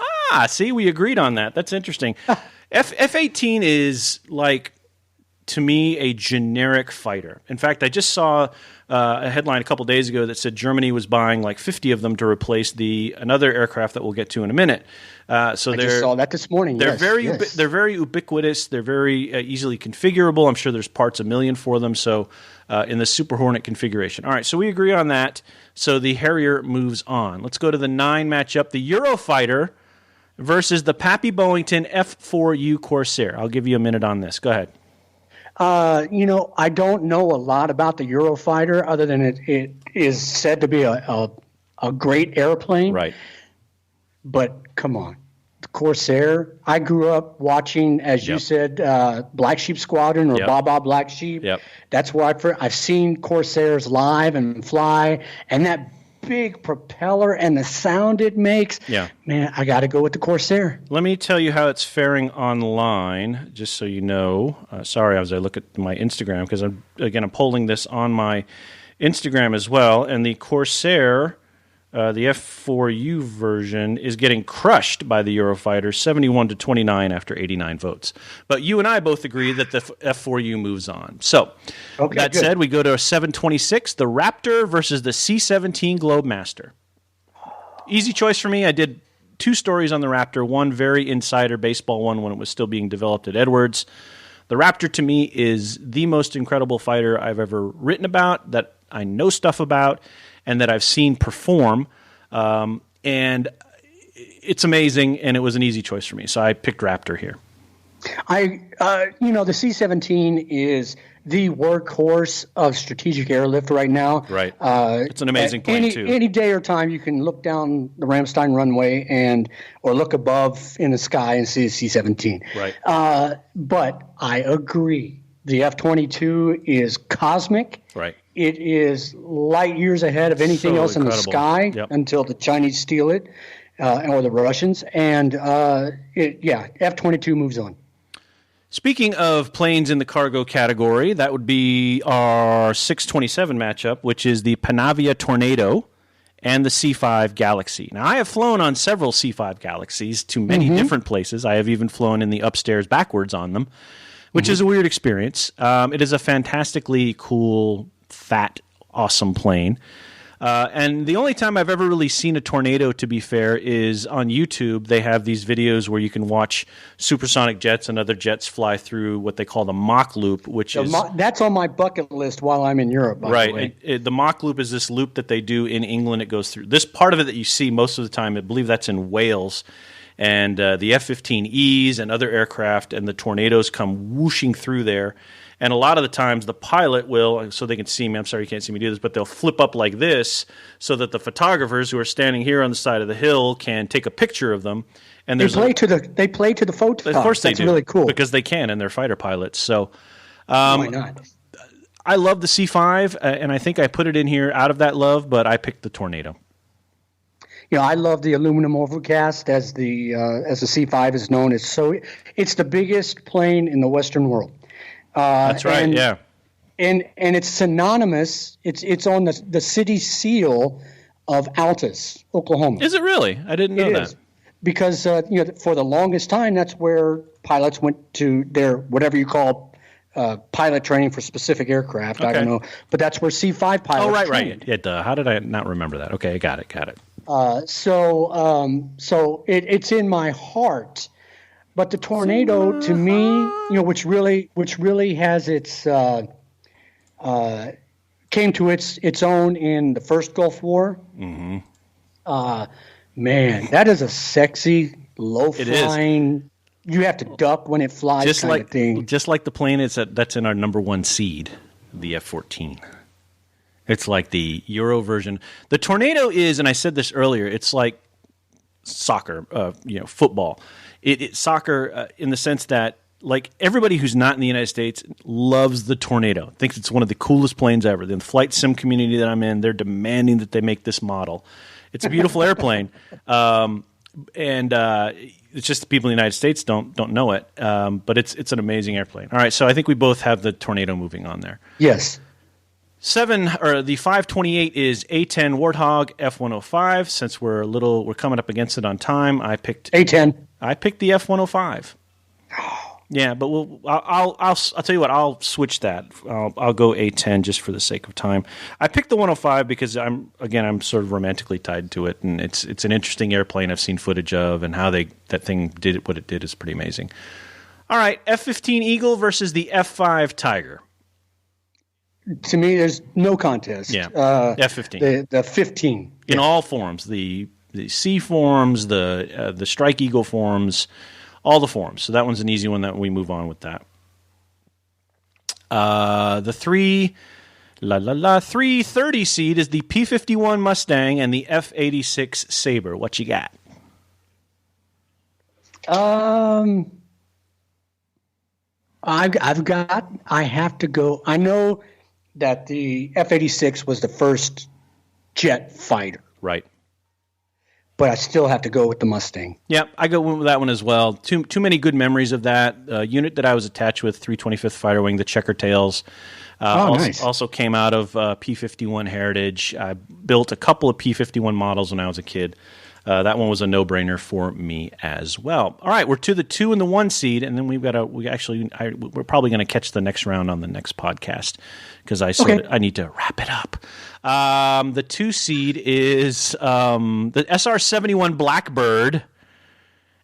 S1: See, we agreed on that. That's interesting. F-18 is like, to me, a generic fighter. In fact, I just saw a headline a couple days ago that said Germany was buying like 50 of them to replace another aircraft that we'll get to in a minute. I just
S3: saw that this morning.
S1: They're very ubiquitous. They're very easily configurable. I'm sure there's parts a million for them. So in the Super Hornet configuration. All right, so we agree on that. So the Harrier moves on. Let's go to the 9 matchup. The Eurofighter versus the Pappy Boeington F4U Corsair. I'll give you a minute on this. Go ahead.
S3: I don't know a lot about the Eurofighter other than it is said to be a great airplane.
S1: Right.
S3: But come on, the Corsair. I grew up watching, as you said, Black Sheep Squadron or Baba Black Sheep.
S1: Yep.
S3: That's where I've seen Corsairs live and fly, and that big propeller and the sound it makes. Yeah. Man, I got to go with the Corsair.
S1: Let me tell you how it's faring online, just so you know. Sorry, as I look at my Instagram, because I'm polling this on my Instagram as well, and the Corsair, the F4U version, is getting crushed by the Eurofighter, 71-29 after 89 votes. But you and I both agree that the F4U moves on. So, that said, we go to 726, the Raptor versus the C-17 Globemaster. Easy choice for me. I did 2 stories on the Raptor, one very insider baseball one when it was still being developed at Edwards. The Raptor to me is the most incredible fighter I've ever written about, that I know stuff about, and that I've seen perform. And it's amazing, and it was an easy choice for me. So I picked Raptor here.
S3: The C-17 is the workhorse of strategic airlift right now.
S1: Right. It's an amazing plane, too.
S3: Any day or time you can look down the Ramstein runway or look above in the sky and see the C-17.
S1: Right.
S3: But I agree. The F-22 is cosmic.
S1: Right.
S3: It is light years ahead of anything else in the sky until the Chinese steal it or the Russians. And, F-22 moves on.
S1: Speaking of planes in the cargo category, that would be our 627 matchup, which is the Panavia Tornado and the C-5 Galaxy. Now, I have flown on several C-5 Galaxies to many different places. I have even flown in the upstairs backwards on them, which is a weird experience. It is a fantastically cool, fat, awesome plane. And the only time I've ever really seen a tornado, to be fair, is on YouTube. They have these videos where you can watch supersonic jets and other jets fly through what they call the Mach loop, which is...
S3: That's on my bucket list while I'm in Europe, by the way.
S1: The Mach loop is this loop that they do in England. It goes through... This part of it that you see most of the time, I believe that's in Wales. And the F-15Es and other aircraft and the tornadoes come whooshing through there. And a lot of the times the pilot will, so they can see me, I'm sorry you can't see me do this, but they'll flip up like this so that the photographers who are standing here on the side of the hill can take a picture of them. And
S3: they play to the photo.
S1: Of course they do.
S3: That's really cool.
S1: Because they can, and they're fighter pilots. So
S3: why not?
S1: I love the C-5, and I think I put it in here out of that love, but I picked the Tornado.
S3: I love the aluminum overcast as the C-5 is known. It's the biggest plane in the Western world.
S1: That's right. Yeah,
S3: and it's synonymous. It's on the city seal of Altus, Oklahoma.
S1: Is it really? I didn't know that.
S3: Because for the longest time, that's where pilots went to their whatever you call pilot training for specific aircraft. Okay. I don't know, but that's where C-5 pilots.
S1: Oh, right,
S3: trained.
S1: right. How did I not remember that? Okay, got it.
S3: So it's in my heart. But the Tornado, to me, which really has its came to its own in the first Gulf War. Mm-hmm. Man, that is a sexy, low-flying. You have to duck when it flies,
S1: just
S3: kind of thing.
S1: Just like the plane that's in our number one seed, the F-14. It's like the Euro version. The Tornado is, and I said this earlier, it's like soccer, football. It's soccer in the sense that, like, everybody who's not in the United States loves the Tornado, thinks it's one of the coolest planes ever. The flight sim community that I'm in, they're demanding that they make this model. It's a beautiful airplane, and it's just the people in the United States don't know it. But it's an amazing airplane. All right, so I think we both have the Tornado moving on there.
S3: Yes.
S1: The 528 is A10 Warthog F105. Since we're coming up against it on time, I picked
S3: A10.
S1: I picked the F105. Yeah, but I'll tell you what, I'll switch that. I'll go A10 just for the sake of time. I picked the 105 because I'm sort of romantically tied to it, and it's an interesting airplane I've seen footage of, and how that thing did what it did is pretty amazing. All right, F-15 Eagle versus the F-5 Tiger.
S3: To me, there's no contest.
S1: Yeah, F-15.
S3: The 15
S1: in all forms, the C forms, the Strike Eagle forms, all the forms. So that one's an easy one that we move on with that. The 330 seed is the P-51 Mustang and the F-86 Sabre. What you got?
S3: I have to go. I know that the F-86 was the first jet fighter.
S1: Right.
S3: But I still have to go with the Mustang.
S1: Yeah, I go with that one as well. Too many good memories of that. Unit that I was attached with, 325th Fighter Wing, the Checker Tails.
S3: Nice.
S1: Also came out of P-51 heritage. I built a couple of P-51 models when I was a kid. That one was a no-brainer for me as well. All right, we're to the 2 and the 1 seed, and then we're probably going to catch the next round on the next podcast because I need to wrap it up. The 2 seed is the SR-71 Blackbird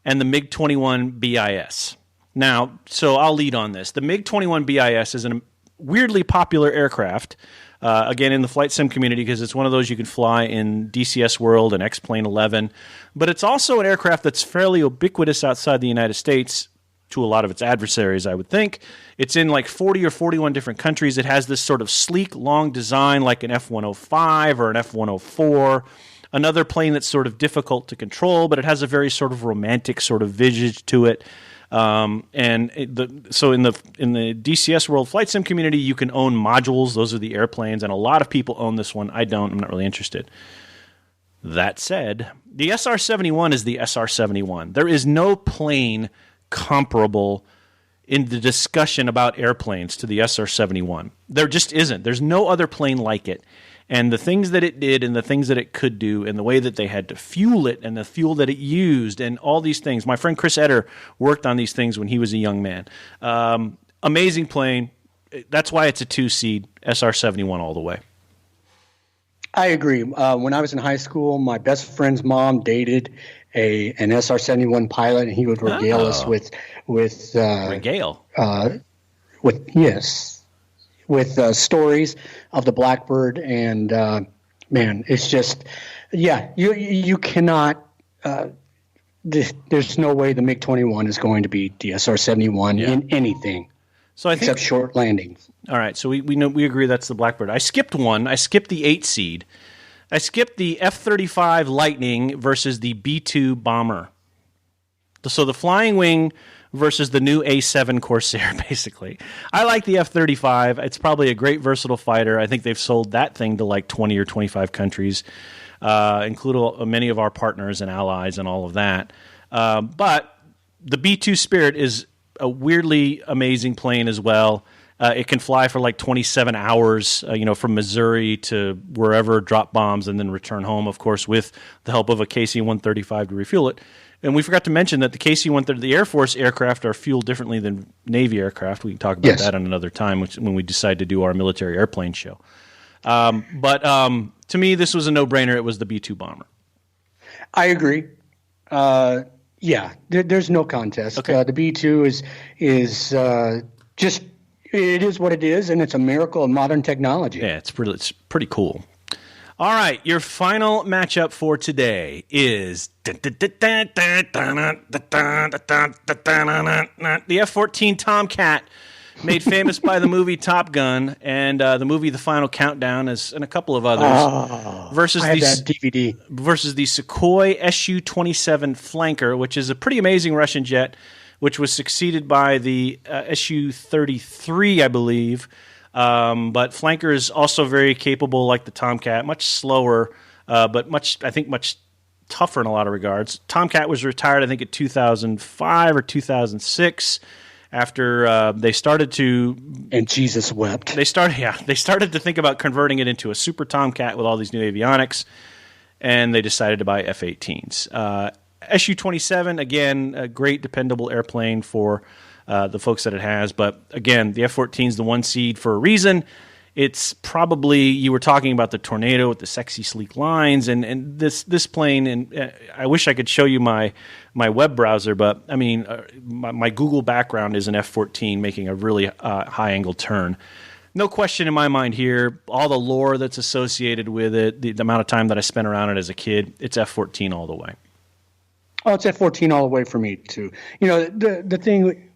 S1: and the MiG-21 BIS. Now, so I'll lead on this. The MiG-21 BIS is a weirdly popular aircraft, again, in the flight sim community, because it's one of those you can fly in DCS World and X-Plane 11. But it's also an aircraft that's fairly ubiquitous outside the United States to a lot of its adversaries, I would think. It's in like 40 or 41 different countries. It has this sort of sleek, long design like an F-105 or an F-104, another plane that's sort of difficult to control, but it has a very sort of romantic sort of visage to it. So in the DCS World Flight Sim community, you can own modules. Those are the airplanes, and a lot of people own this one. I don't. I'm not really interested. That said, the SR-71 is the SR-71. There is no plane comparable in the discussion about airplanes to the SR-71. There just isn't. There's no other plane like it. And the things that it did and the things that it could do and the way that they had to fuel it and the fuel that it used and all these things. My friend Chris Etter worked on these things when he was a young man. Amazing plane. That's why it's a 2-seed, SR-71 all the way.
S3: I agree. When I was in high school, my best friend's mom dated an SR-71 pilot, and he would regale us with stories of the Blackbird, and man, it's just, you cannot. There's no way the MiG-21 is going to beat the SR-71 in anything.
S1: So
S3: except short landings.
S1: All right, so we agree that's the Blackbird. I skipped one. I skipped the 8-seed. I skipped the F-35 Lightning versus the B-2 Bomber. So the Flying Wing versus the new A-7 Corsair, basically. I like the F-35. It's probably a great versatile fighter. I think they've sold that thing to like 20 or 25 countries, include many of our partners and allies and all of that. But the B-2 Spirit is a weirdly amazing plane as well. It can fly for like 27 hours, from Missouri to wherever, drop bombs, and then return home, of course, with the help of a KC-135 to refuel it. And we forgot to mention that the KC-130, the Air Force aircraft, are fueled differently than Navy aircraft. We can talk about that on another time when we decide to do our military airplane show. But to me, this was a no-brainer. It was the B-2 bomber.
S3: I agree. There's no contest.
S1: Okay.
S3: The B-2 is just... It is what it is, and it's a miracle of modern technology.
S1: Yeah, it's pretty cool. All right, your final matchup for today is the F-14 Tomcat, made famous by the movie Top Gun and the movie The Final Countdown, and a couple of others. Versus
S3: I had that DVD.
S1: Versus the Sukhoi Su-27 Flanker, which is a pretty amazing Russian jet, which was succeeded by the Su-33, I believe. But Flanker is also very capable, like the Tomcat, much slower, but much tougher in a lot of regards. Tomcat was retired, I think, in 2005 or 2006 after they started to...
S3: And Jesus wept.
S1: They started to think about converting it into a Super Tomcat with all these new avionics, and they decided to buy F-18s. Su-27, again, a great dependable airplane for the folks that it has. But again, the F-14 is the 1-seed for a reason. It's probably, you were talking about the Tornado with the sexy, sleek lines, and this plane, and I wish I could show you my web browser, but I mean, my Google background is an F-14 making a really high-angle turn. No question in my mind here, all the lore that's associated with it, the amount of time that I spent around it as a kid, it's F-14 all the way.
S3: Oh, it's F-14 all the way for me, too. The thing,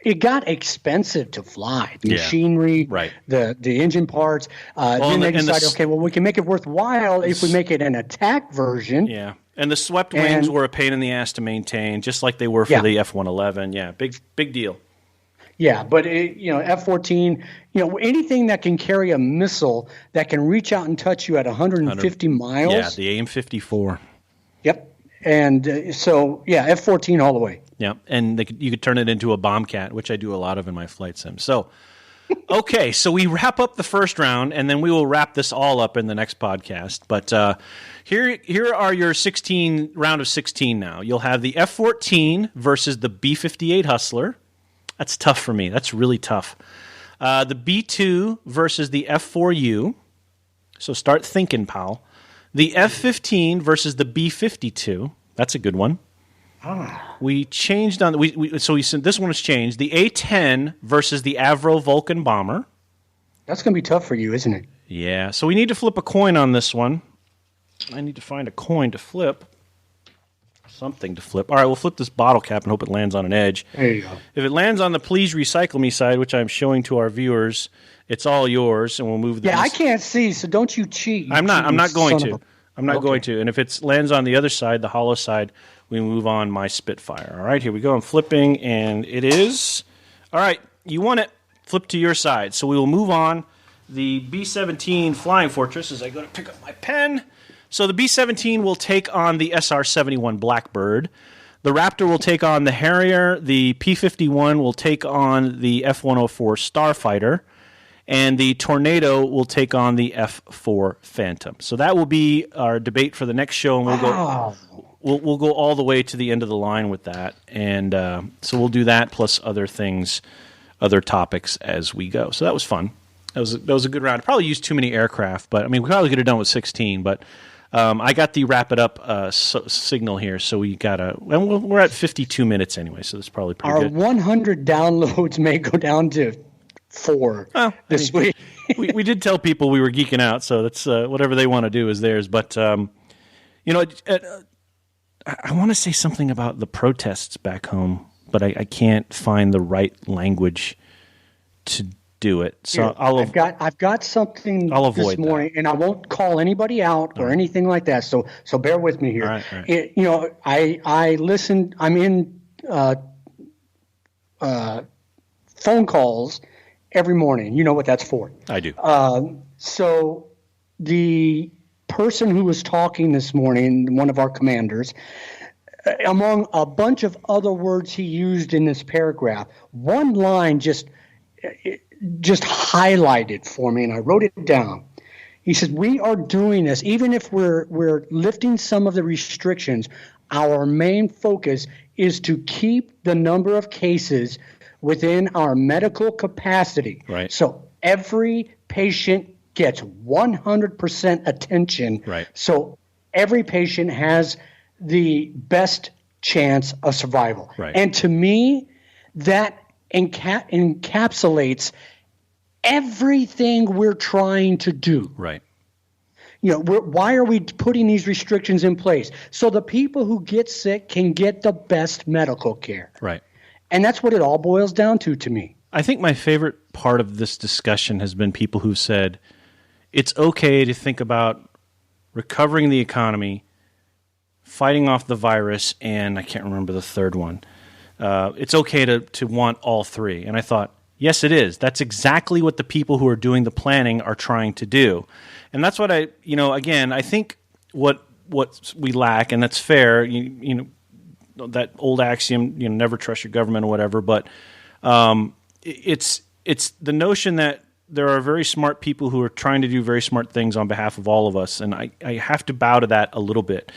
S3: it got expensive to fly. The machinery,
S1: right.
S3: the engine parts. Then they decided, we can make it worthwhile if we make it an attack version.
S1: Yeah, and the swept wings were a pain in the ass to maintain, just like they were for the F-111. Yeah, big deal.
S3: Yeah, but F-14, anything that can carry a missile that can reach out and touch you at 150 miles.
S1: Yeah, the AIM-54.
S3: Yep. And F-14 all the way.
S1: Yeah, and you could turn it into a bombcat, which I do a lot of in my flight sim. So, okay, so we wrap up the first round, and then we will wrap this all up in the next podcast. But here are your round of 16 now. You'll have the F-14 versus the B-58 Hustler. That's tough for me. That's really tough. The B-2 versus the F-4U. So start thinking, pal. The F-15 versus the B-52. That's a good one. We changed on this one was changed. The A-10 versus the Avro Vulcan bomber.
S3: That's going to be tough for you, isn't it?
S1: Yeah. So we need to flip a coin on this one. I need to find a coin to flip. Something to flip. All right, we'll flip this bottle cap and hope it lands on an edge.
S3: There you go.
S1: If it lands on the please recycle me side, which I'm showing to our viewers, it's all yours, and we'll move.
S3: I can't see, so don't you cheat.
S1: I'm not going to. I'm not going to. And if it lands on the other side, the hollow side, we move on my Spitfire. All right, here we go. I'm flipping, and it is. All right, you want it. Flip to your side. So we will move on. The B-17 Flying Fortress as I go to pick up my pen. So the B-17 will take on the SR-71 Blackbird. The Raptor will take on the Harrier. The P-51 will take on the F-104 Starfighter. And the Tornado will take on the F-4 Phantom. So that will be our debate for the next show, and we'll go all the way to the end of the line with that. And so we'll do that plus other things, other topics as we go. So that was fun. That was a good round. I probably used too many aircraft, but I mean we probably could have done with 16, but I got the wrap it up signal here, so we got we're at 52 minutes anyway, so that's probably pretty good.
S3: Our 100 downloads may go down to 4 this week.
S1: we did tell people we were geeking out, so that's whatever they want to do is theirs. But I want to say something about the protests back home, but I can't find the right language to do it. So
S3: here, I've got something
S1: I'll avoid
S3: this morning, and I won't call anybody out or anything like that. So bear with me here.
S1: All right.
S3: I listened. I'm in phone calls every morning. You know what that's for.
S1: I do.
S3: So the person who was talking this morning, one of our commanders, among a bunch of other words he used in this paragraph, one line just highlighted for me, and I wrote it down. He said, we are doing this, even if we're lifting some of the restrictions, our main focus is to keep the number of cases within our medical capacity.
S1: Right.
S3: So every patient gets 100% attention.
S1: Right.
S3: So every patient has the best chance of survival.
S1: Right.
S3: And to me, that encapsulates everything we're trying to do.
S1: Right.
S3: Why are we putting these restrictions in place? So the people who get sick can get the best medical care.
S1: Right.
S3: And that's what it all boils down to me.
S1: I think my favorite part of this discussion has been people who've said it's okay to think about recovering the economy, fighting off the virus, and I can't remember the third one. It's okay to want all three. And I thought, yes, it is. That's exactly what the people who are doing the planning are trying to do. And that's what I think what we lack, and that's fair, that old axiom, never trust your government or whatever, but it's the notion that there are very smart people who are trying to do very smart things on behalf of all of us, and I have to bow to that a little bit.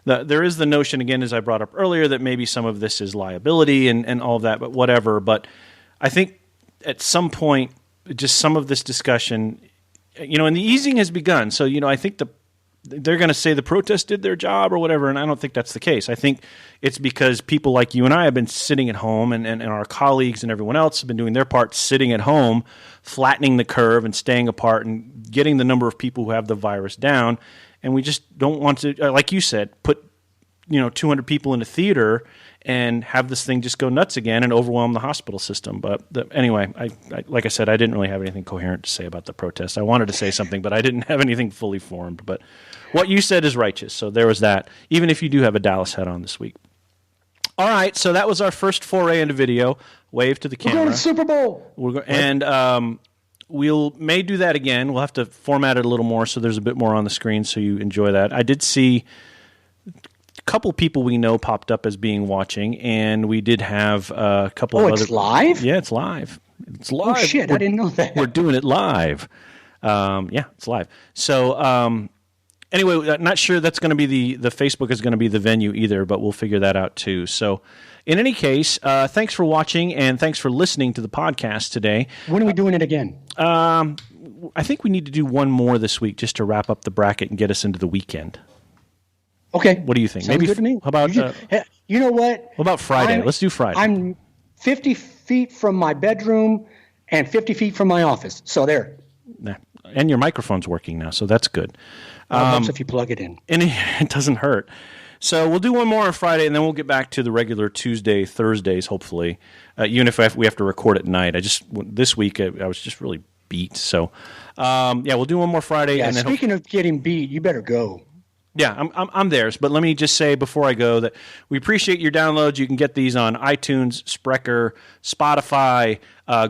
S1: There is the notion, again, as I brought up earlier, that maybe some of this is liability and all of that, but whatever. But I think at some point, just some of this discussion, and the easing has begun. So, I think they're going to say the protests did their job or whatever, and I don't think that's the case. I think it's because people like you and I have been sitting at home, and our colleagues and everyone else have been doing their part sitting at home, flattening the curve and staying apart and getting the number of people who have the virus down. And we just don't want to, like you said, put 200 people in a theater and have this thing just go nuts again and overwhelm the hospital system. But anyway, I like I said, I didn't really have anything coherent to say about the protest. I wanted to say something, but I didn't have anything fully formed. But what you said is righteous, so there was that, even if you do have a Dallas hat on this week. All right, so that was our first foray into video. Wave to the camera.
S3: We're going to Super Bowl.
S1: And we'll may do that again. We'll have to format it a little more so there's a bit more on the screen so you enjoy that. I did see a couple people we know popped up as being watching, and we did have a couple of other... Oh,
S3: it's live?
S1: Yeah, it's live. It's live.
S3: Oh, shit, I didn't know that.
S1: We're doing it live. Yeah, it's live. So, anyway, I'm not sure that's going to be the Facebook is going to be the venue either, but we'll figure that out too. So, in any case, thanks for watching and thanks for listening to the podcast today.
S3: When are we doing it again?
S1: I think we need to do one more this week just to wrap up the bracket and get us into the weekend.
S3: Okay.
S1: What do you think?
S3: Sounds
S1: Maybe
S3: good to me.
S1: How about
S3: you know what?
S1: What about Friday? Let's do Friday.
S3: I'm 50 feet from my bedroom and 50 feet from my office. So there.
S1: Nah. And your microphone's working now, so that's good.
S3: Helps if you plug it in.
S1: And it doesn't hurt. So we'll do one more on Friday, and then we'll get back to the regular Tuesday, Thursdays, hopefully. Even if we have to record at night. This week I was just really beat. So we'll do one more Friday.
S3: Yeah.
S1: And then
S3: speaking of getting beat, you better go.
S1: Yeah, I'm theirs. But let me just say before I go that we appreciate your downloads. You can get these on iTunes, Spreaker, Spotify,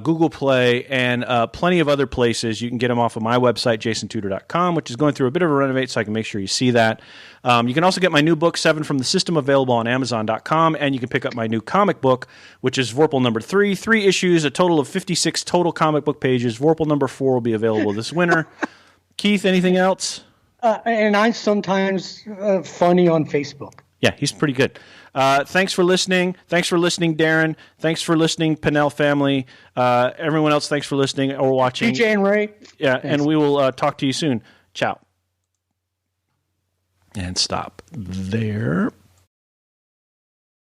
S1: Google Play, and plenty of other places. You can get them off of my website, jasontutor.com, which is going through a bit of a renovate, so I can make sure you see that. You can also get my new book, 7 from the System, available on Amazon.com, and you can pick up my new comic book, which is Vorpal number 3, 3 issues, a total of 56 total comic book pages. Vorpal number 4 will be available this winter. Keith, anything else?
S3: And I'm sometimes funny on Facebook.
S1: Yeah, he's pretty good. Thanks for listening. Thanks for listening, Darren. Thanks for listening, Pinnell family. Everyone else, thanks for listening or watching.
S3: DJ and Ray.
S1: Yeah,
S3: thanks.
S1: And we will talk to you soon. Ciao. And stop there.